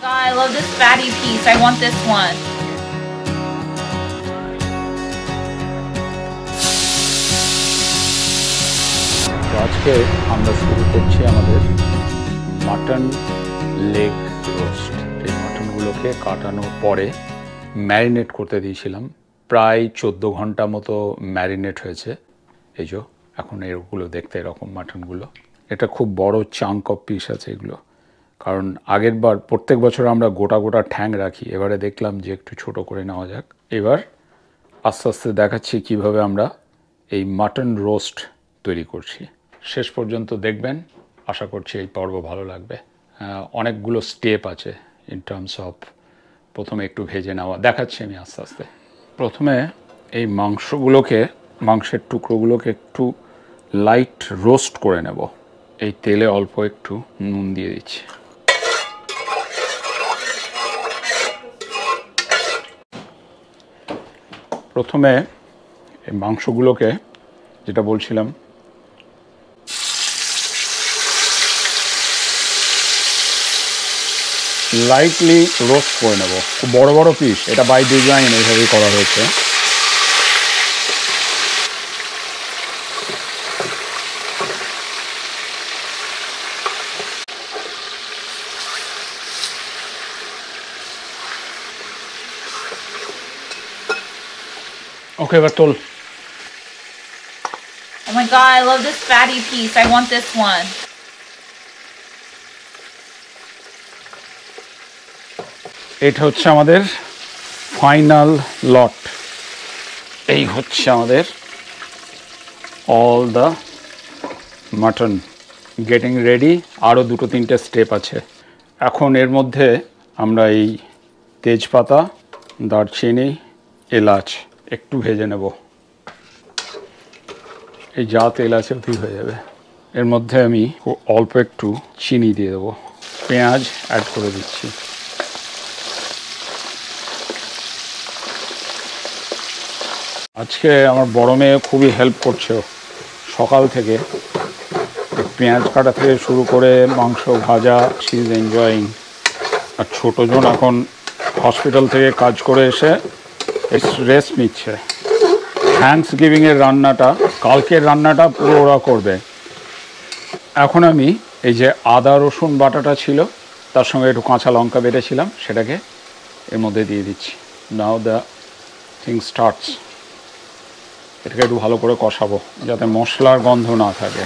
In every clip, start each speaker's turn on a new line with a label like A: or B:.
A: God, I love this fatty piece. I want this one.
B: আজকে আমরা শুরু করছি আমাদের মাটন লেগ রোস্ট। এই মাটনগুলোকে কাটানোর পরে ম্যারিনেট করতে দিয়েছিলাম, প্রায় 14 ঘন্টা মতো ম্যারিনেট হয়েছে। এই যে এখন এগুলো দেখতে এরকম মাটনগুলো, এটা খুব বড় চাঙ্ক অফ পিস আছে এগুলো, কারণ আগের বার প্রত্যেক বছর আমরা গোটা গোটা ঠ্যাং রাখি, এবারে দেখলাম যে একটু ছোট করে নেওয়া যাক। এবার আস্তে আস্তে দেখাচ্ছি কিভাবে আমরা এই মাটন রোস্ট তৈরি করছি। শেষ পর্যন্ত দেখবেন, আশা করছি এই পর্ব ভালো লাগবে। অনেকগুলো স্টেপ আছে ইন টার্মস অফ প্রথমে একটু ভেজে নেওয়া, দেখাচ্ছি আমি আস্তে আস্তে। প্রথমে এই মাংসের টুকরোগুলোকে একটু লাইট রোস্ট করে নেব। এই তেলে অল্প একটু নুন দিয়ে দিচ্ছি। প্রথমে এই মাংসগুলোকে, যেটা বলছিলাম, লাইটলি রোস্ট করে নেব। খুব বড় বড় পিস, এটা বাই ডিজাইন এইভাবেই করা হয়েছে। ওকে, এবার তোল।
A: Oh my God, I love this fatty piece. I want this one.
B: এটা হচ্ছে আমাদের ফাইনাল লট। এই হচ্ছে আমাদের all the mutton getting ready. আরও 2-3টে স্টেপ আছে। এখন এর মধ্যে আমরা এই তেজপাতা, দারচিনি, এলাচ একটু ভেজে নেব। এই যা তেল আছে ওতেই হয়ে যাবে। এর মধ্যে আমি অল্প একটু চিনি দিয়ে দেবো, পেঁয়াজ অ্যাড করে দিচ্ছি। আজকে আমার বড় মেয়ে খুবই হেল্প করছে সকাল থেকে, পেঁয়াজ কাটা থেকে শুরু করে মাংস ভাজা, শি ইজ এনজয়িং। আর ছোটোজন এখন হসপিটাল থেকে কাজ করে এসে রেস্ট নিচ্ছে। থ্যাঙ্কস গিভিংয়ের রান্নাটা, কালকের রান্নাটা পুরো ওরা করবে। এখন আমি এই যে আদা রসুন বাটাটা ছিল, তার সঙ্গে একটু কাঁচা লঙ্কা বেটেছিলাম, সেটাকে এর মধ্যে দিয়ে দিচ্ছি। নাও দ্য থিং স্টার্টস। এটাকে একটু ভালো করে কষাবো যাতে মশলার গন্ধ না থাকে।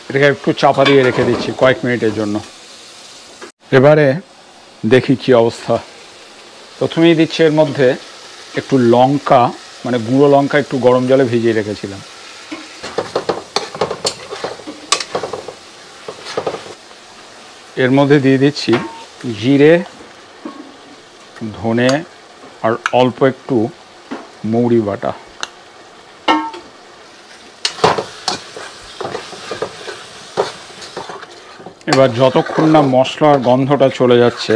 B: এটাকে একটু চাপা দিয়ে রেখে দিচ্ছি কয়েক মিনিটের জন্য। এবারে দেখি কি অবস্থা। প্রথমেই দিচ্ছি এর মধ্যে একটু লঙ্কা, মানে গুঁড়ো লঙ্কা একটু গরম জলে ভিজিয়ে রেখেছিলাম। এর মধ্যে দিয়ে দিচ্ছি জিরে, ধনে আর অল্প একটু মৌরি বাটা। এবার যতক্ষণ না মশলার গন্ধটা চলে যাচ্ছে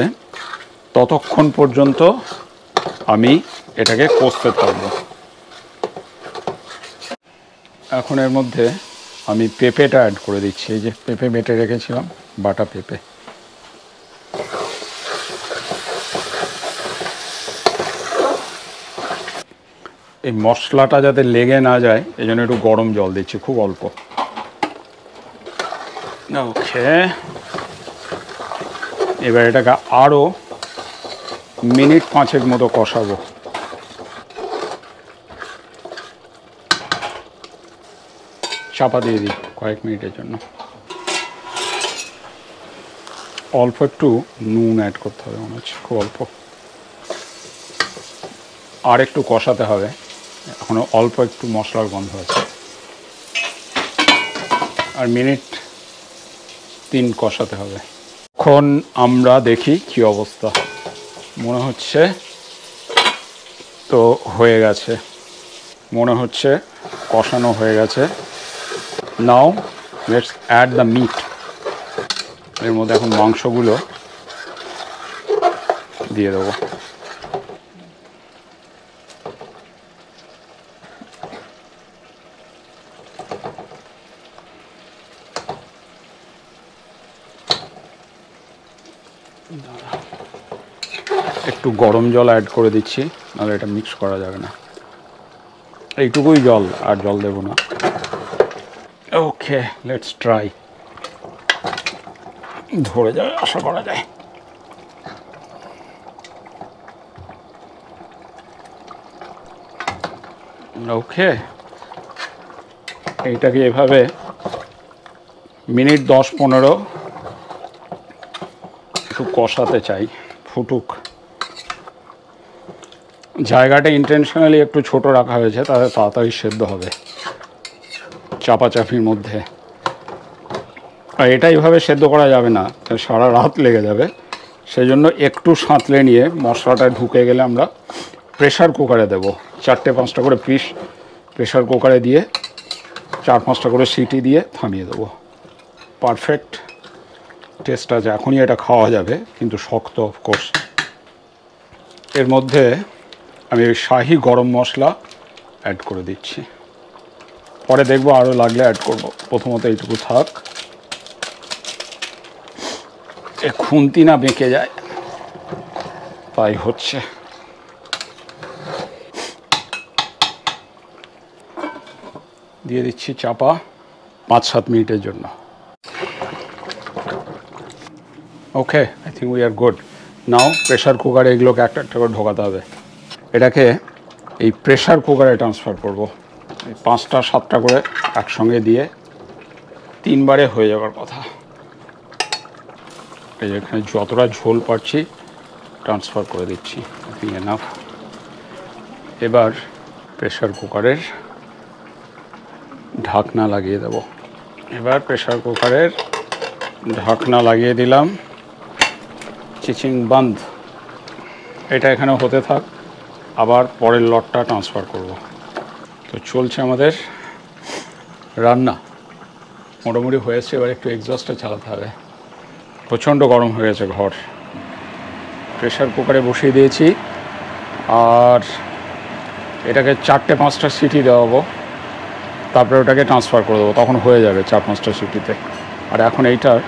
B: ততক্ষণ পর্যন্ত আমি এটাকে কষতে থাকবো। এখন এর মধ্যে আমি পেঁপেটা অ্যাড করে দিচ্ছি। এই যে পেঁপে বেটে রেখেছিলাম, বাটা পেঁপে। এই মশলাটা যাতে লেগে না যায় এই জন্য একটু গরম জল দিচ্ছি, খুব অল্প। ওকে, এবার এটাকে আরও মিনিট 5 মতো কষাবো। চাপা দিয়ে দিই কয়েক মিনিটের জন্য। অল্প একটু নুন অ্যাড করতে হবে মনে হচ্ছে, খুব অল্প। আর একটু কষাতে হবে, এখনও অল্প একটু মশলার গন্ধ আছে। আর মিনিট 3 কষাতে হবে। এখন আমরা দেখি কি অবস্থা। মনে হচ্ছে তো হয়ে গেছে, মনে হচ্ছে কষানো হয়ে গেছে। Now let's add the meat. এর মধ্যে এখন মাংসগুলো দিয়ে দেবো। একটু গরম জল অ্যাড করে দিচ্ছি, নাহলে এটা মিক্স করা যাবে না। এইটুকুই জল, আর জল দেব না। ওকে, লেটস ট্রাই। ধরে যাবে আশা করা যায়। ওকে, এইটাকে এভাবে মিনিট 10-15 একটু কষাতে চাই, ফুটুক। জায়গাটা ইন্টেনশনালি একটু ছোট রাখা হয়েছে, তাহলে তাড়াতাড়ি সেদ্ধ হবে চাপাচাপির মধ্যে। আর এটা এইভাবে সেদ্ধ করা যাবে না, সারা রাত লেগে যাবে। সেই জন্য একটু সাঁতলে নিয়ে মশলাটা ঢুকে গেলে আমরা প্রেশার কুকারে দেবো। 4-5টা করে পিস প্রেশার কুকারে দিয়ে 4-5টা করে সিটি দিয়ে থামিয়ে দেবো। পারফেক্ট টেস্ট আছে। এখনই এটা খাওয়া যাবে, কিন্তু শক্ত অফকোর্স। এর মধ্যে আমি ওই শাহি গরম মশলা অ্যাড করে দিচ্ছি, পরে দেখবো আরও লাগলে অ্যাড করবো। প্রথমত এইটুকু থাক, এ খুন্তি না বেঁকে যায়, তাই হচ্ছে। দিয়ে দিচ্ছি চাপা 5-7 মিনিটের জন্য। Okay, I think we are good now. Pressure কুকারে এগুলোকে একটা একটা করে ঢোকাতে হবে। এটাকে এই প্রেশার কুকারে ট্রান্সফার করব। 5টা-7টা করে একসঙ্গে দিয়ে 3 বারে হয়ে যাওয়ার কথা। এই এখানে যতটা ঝোল পাচ্ছি ট্রান্সফার করে দিচ্ছি। I think enough. এবার প্রেশার কুকারের ঢাকনা লাগিয়ে দেব। এবার প্রেশার কুকারের ঢাকনা লাগিয়ে দিলাম। চিচিং বন্ধ। এটা এখানে হতে থাক, আবার পরের লটটা ট্রান্সফার করব। তো চলছে আমাদের রান্না, মোটামুটি হয়েছে। এবার একটু এক্সস্টটা চালাতে হবে, প্রচণ্ড গরম হয়ে গেছে ঘর। প্রেশার কুকারে বসিয়ে দিয়েছি, আর এটাকে 4-5টা সিটি দেওয়াবো, তারপরে ওটাকে ট্রান্সফার করে দেবো। তখন হয়ে যাবে 4-5টা সিটিতে। আর এখন এইটার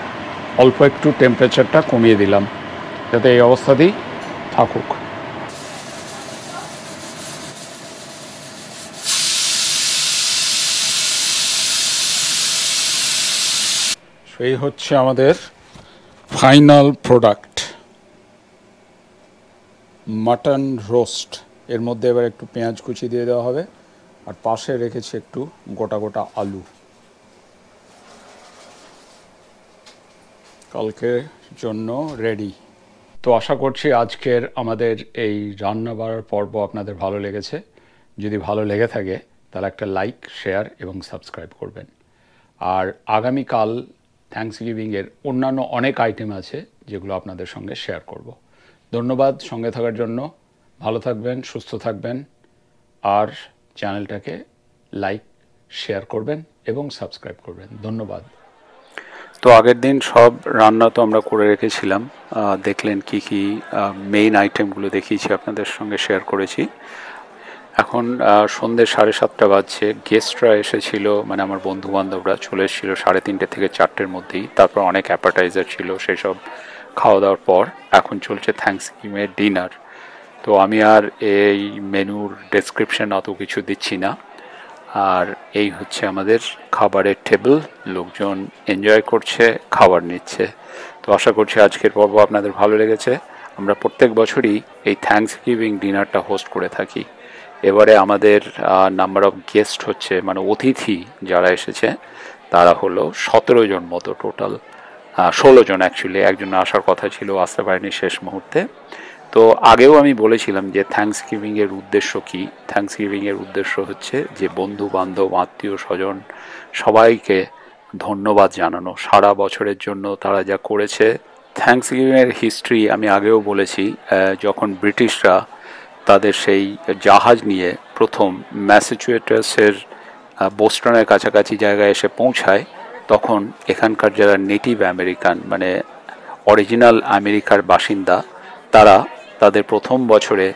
B: অল্প একটু টেম্পারেচারটা কমিয়ে দিলাম, যাতে এই অবস্থাতেই থাকুক। এই হচ্ছে আমাদের ফাইনাল প্রোডাক্ট, মাটন রোস্ট। এর মধ্যে এবার একটু পেঁয়াজ কুচি দিয়ে দেওয়া হবে, আর পাশে রেখেছি একটু গোটা গোটা আলু। কালকের জন্য রেডি। তো আশা করছি আজকের আমাদের এই রান্না বাড়ার পর্ব আপনাদের ভালো লেগেছে। যদি ভালো লেগে থাকে তাহলে একটা লাইক, শেয়ার এবং সাবস্ক্রাইব করবেন। আর আগামীকাল থ্যাঙ্কসগিভিংয়ের অন্যান্য অনেক আইটেম আছে, যেগুলো আপনাদের সঙ্গে শেয়ার করব। ধন্যবাদ সঙ্গে থাকার জন্য। ভালো থাকবেন, সুস্থ থাকবেন, আর চ্যানেলটাকে লাইক, শেয়ার করবেন এবং সাবস্ক্রাইব করবেন। ধন্যবাদ। তো আগের দিন সব রান্না তো আমরা করে রেখেছিলাম, দেখলেন কি কি মেইন আইটেমগুলো দেখিয়েছি, আপনাদের সঙ্গে শেয়ার করেছি। এখন সন্ধ্যে 7:30 বাজছে। গেস্টরা এসেছিল, মানে আমার বন্ধু বান্ধবরা চলে এসেছিলো 3:30 থেকে 4টের মধ্যেই। তারপর অনেক অ্যাপাটাইজার ছিল, সেই সব খাওয়া দাওয়ার পর এখন চলছে থ্যাঙ্কসগিভিংয়ের ডিনার। তো আমি আর এই মেনুর ডেসক্রিপশন অত কিছু দিচ্ছি না। আর এই হচ্ছে আমাদের খাবারের টেবিল, লোকজন এনজয় করছে, খাবার নিচ্ছে। তো আশা করছি আজকের পর্ব আপনাদের ভালো লেগেছে। আমরা প্রত্যেক বছরই এই থ্যাঙ্কসগিভিং ডিনারটা হোস্ট করে থাকি। এবারে আমাদের নাম্বার অফ গেস্ট হচ্ছে, মানে অতিথি যারা এসেছে তারা হলো 17 জন মতো টোটাল। 16 জন অ্যাকচুয়ালি, একজন আসার কথা ছিল, আসতে পারেনি শেষ মুহূর্তে। তো আগেও আমি বলেছিলাম যে থ্যাঙ্কসগিভিংয়ের উদ্দেশ্য কী। থ্যাঙ্কসগিভিংয়ের উদ্দেশ্য হচ্ছে যে বন্ধু বান্ধব, আত্মীয় স্বজন সবাইকে ধন্যবাদ জানানো সারা বছরের জন্য তারা যা করেছে। থ্যাঙ্কসগিভিংয়ের হিস্ট্রি আমি আগেও বলেছি, যখন ব্রিটিশরা তাদের সেই জাহাজ নিয়ে প্রথম ম্যাসাচুসেটসের বোস্টনের কাছাকাছি জায়গায় এসে পৌঁছায়, তখন এখানকার যারা নেটিভ আমেরিকান, মানে অরিজিনাল আমেরিকার বাসিন্দা, তারা তাদের প্রথম বছরে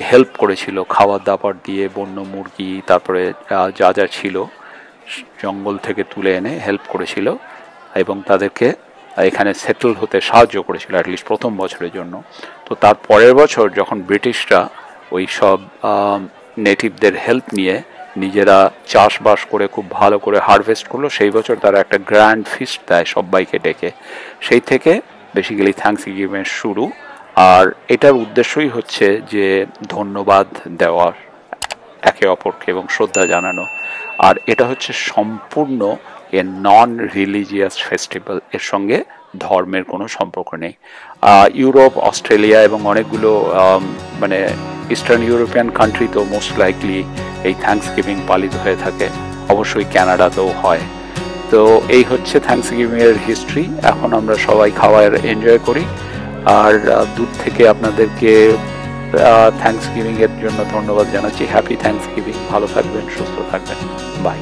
B: হেল্প করেছিল খাবার দাবার দিয়ে, বন্য মুরগি, তারপরে যা যা ছিল জঙ্গল থেকে তুলে এনে হেল্প করেছিল এবং তাদেরকে এখানে সেটেল হতে সাহায্য করেছিল অ্যাটলিস্ট প্রথম বছরের জন্য। তো তার পরের বছর যখন ব্রিটিশরা ওই সব নেটিভদের হেল্প নিয়ে নিজেরা চাষবাস করে খুব ভালো করে হারভেস্ট করলো, সেই বছর তারা একটা গ্র্যান্ড ফিস্ট দেয় সবাইকে ডেকে। সেই থেকে বেসিক্যালি থ্যাঙ্কসগিভিংয়ের শুরু। আর এটার উদ্দেশ্যই হচ্ছে যে ধন্যবাদ দেওয়ার একে অপরকে এবং শ্রদ্ধা জানানো। আর এটা হচ্ছে সম্পূর্ণ এ নন রিলিজিয়াস ফেস্টিভ্যাল, এর সঙ্গে ধর্মের কোনো সম্পর্ক নেই। ইউরোপ, অস্ট্রেলিয়া এবং অনেকগুলো মানে ইস্টার্ন ইউরোপিয়ান কান্ট্রি তো মোস্ট লাইকলি এই থ্যাঙ্কসগিভিং পালিত হয়ে থাকে, অবশ্যই ক্যানাডাতেও হয়। তো এই হচ্ছে থ্যাঙ্কসগিভিংয়ের হিস্ট্রি। এখন আমরা সবাই খাওয়ার এনজয় করি। আর দূর থেকে আপনাদেরকে থ্যাঙ্কসগিভিংয়ের জন্য ধন্যবাদ জানাচ্ছি। হ্যাপি থ্যাঙ্কসগিভিং, ভালো থাকবেন, সুস্থ থাকবেন, বাই।